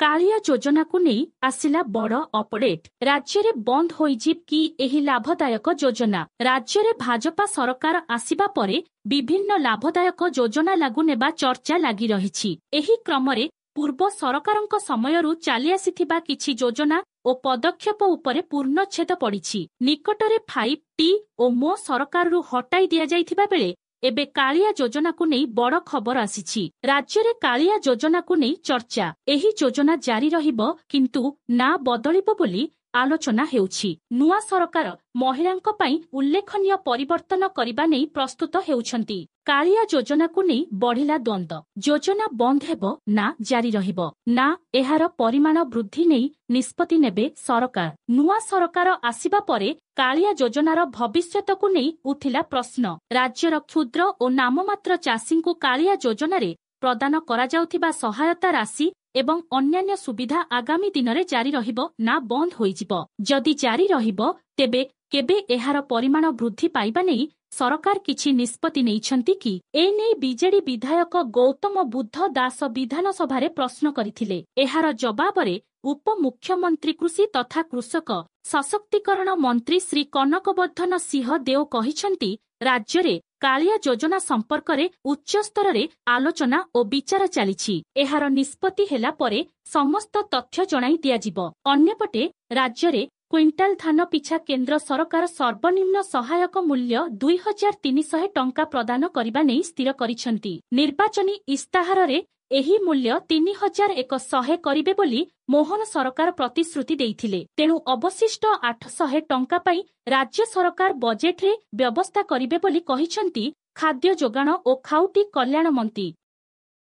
कालिया योजना को नहीं आसिला बड़ अपडेट। राज्य रे बंद होइजिब कि एही लाभदायक योजना। राज्य रे भाजपा सरकार आसिबा परे विभिन्न लाभदायक योजना लागू नेबा चर्चा लागि रहिछि। एही क्रमरे पूर्व सरकारक समयरू चाली आसिथिबा किछि योजना ओ पदक्षेप उपरे पूर्णच्छेद पड़िछि। निकटरे 5T ओ मो सरकाररू हटाई दिया जाइथिबा बेले एबे कालिया योजना को नहीं बड़ खबर आसिछि। राज्य रे कालिया योजना को नहीं चर्चा। एही योजना जारी रहिबो किंतु ना बदलिबो बोली आलोचना हेउछि। नुआ सरकार महिलांक पई उल्लेखनीय परिवर्तन करिबा नै प्रस्तुत हेउछंती। कालिया योजना को नहीं बढ़िला द्वंद्व। योजना बंद हेबो ना जारी रहिबो ना एहार परिमाण वृद्धि नै निष्पत्ति नेबे सरकार। नुआ सरकार आसिबा परे कालिया योजनार भविष्यत को नहीं उथिला प्रश्न। राज्यर क्षुद्र और नाममात्र चाषी को कालिया योजना रे प्रदान करा जाउथिबा सहायता राशि एवं अन्यान्य सुविधा आगामी दिन रे जारी रहिबो ना बंद होइजिबो। जदि जारी रहिबो तेबे केबे एहार परिमाण वृद्धि पाइबा नै सरकार किछि निष्पत्ति नेइछंती कि ए नै बीजेडी विधायक गौतम बुद्ध दास विधानसभा प्रश्न करथिले। एहार जवाबरे उपमुख्यमंत्री कृषि तथा कृषक सशक्तिकरण मंत्री श्री कनकवर्धन सिंह देव कहिछंती राज्य रे कालिया योजना संपर्क रे उच्च स्तर रे आलोचना और विचार चलीछि। एहार निष्पत्ति हेला परे समस्त तथ्य जणाई दियाजिबो। अन्यपटे राज्य रे क्विंटाल धान पिछा केंद्र सरकार सर्वनिम्न सहायक मूल्य 2300 टंका प्रदान करिबा नै स्थिर करिछंती। निर्वाचनी इस्ताहार रे एही मूल्य 3100 करिबे बोली मोहन सरकार प्रतिश्रुति देइथिले। तेणु अवशिष्ट 800 टंका पई राज्य सरकार बजेट रे व्यवस्था करिबे बोली कहिछंती खाद्य जोगाण और खाउटी कल्याण मंत्री।